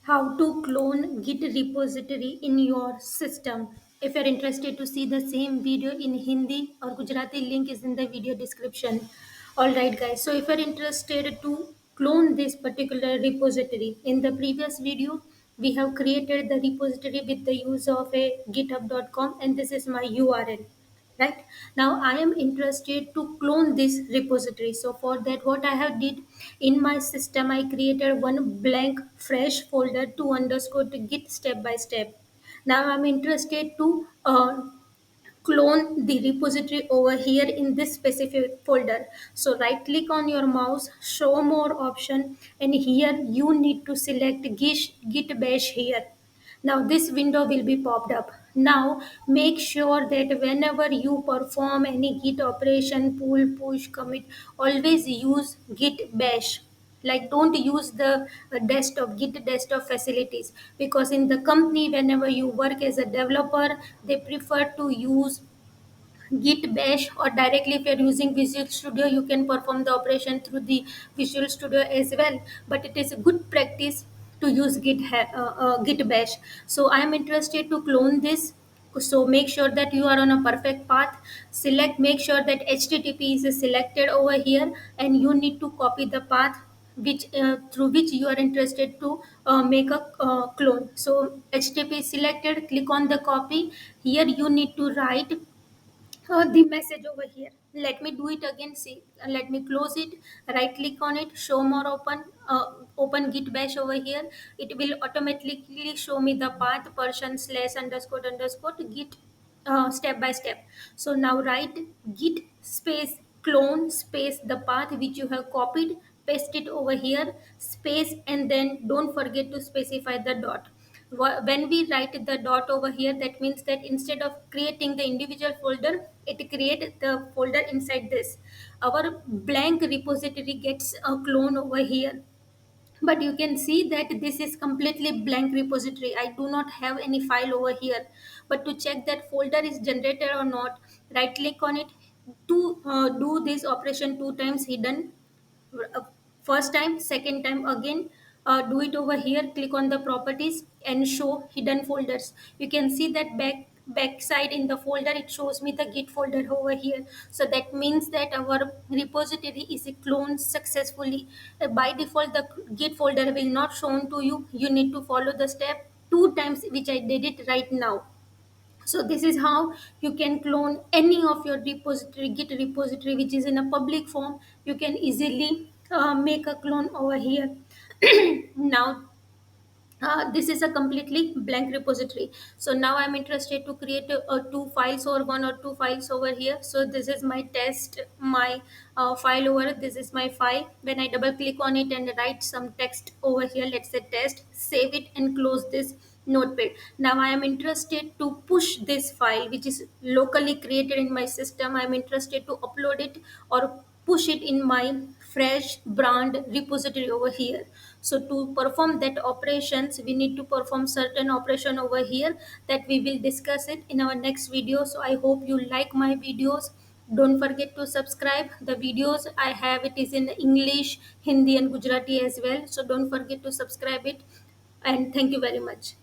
How to clone Git repository in your system. If you're interested to see the same video in Hindi or Gujarati, link is in the video description. Alright guys, so if you're interested to clone this particular repository, in the previous video we have created the repository with the use of a github.com, and this is my URL. Right now I am interested to clone this repository. So for that, what I have did, in my system I created one blank fresh folder to underscore to git step by step. Now I'm interested to clone the repository over here in this specific folder. So right click on your mouse, show more option, and here you need to select git bash here. Now this window will be popped up. Now make sure that whenever you perform any git operation, pull, push, commit, always use git bash. Like, don't use the desktop git desktop facilities, because in the company whenever you work as a developer, they prefer to use Git Bash, or directly if you're using Visual Studio, you can perform the operation through the Visual Studio as well. But it is a good practice to use Git Bash. So I am interested to clone this. So make sure that you are on a perfect path. Make sure that HTTP is selected over here, and you need to copy the path which through which you are interested to make a clone. So HTTP is selected. Click on the copy. Here you need to write the message over here. Let me do it again. See, let me close it, right click on it, show more, open git bash over here. It will automatically show me the path person slash underscore underscore to git step by step. So now write git space clone space the path which you have copied, paste it over here, space, and then don't forget to specify the dot. When we write the dot over here, that means that instead of creating the individual folder, it creates the folder inside this. Our blank repository gets a clone over here, but you can see that this is completely blank repository. I do not have any file over here. But to check that folder is generated or not, right click on it. To do this operation two times, hidden, uh, first time, second time again, do it over here. Click on the properties and show hidden folders. You can see that back side in the folder, it shows me the git folder over here. So that means that our repository is cloned successfully. By default the git folder will not shown to you. You need to follow the step two times, which I did it right now. So this is how you can clone any of your repository, git repository, which is in a public form. You can easily make a clone over here. Now this is a completely blank repository. So now I'm interested to create two files, or one or two files over here. So this is my test, my file over. This is my file. When I double click on it and write some text over here, let's say test, save it and close this notepad. Now I am interested to push this file which is locally created in my system. I'm interested to upload it or push it in my fresh brand repository over here. So to perform that operations, we need to perform certain operation over here that we will discuss it in our next video. So I hope you like my videos. Don't forget to subscribe. The videos I have, it is in English, Hindi, and Gujarati as well. So don't forget to subscribe it, and thank you very much.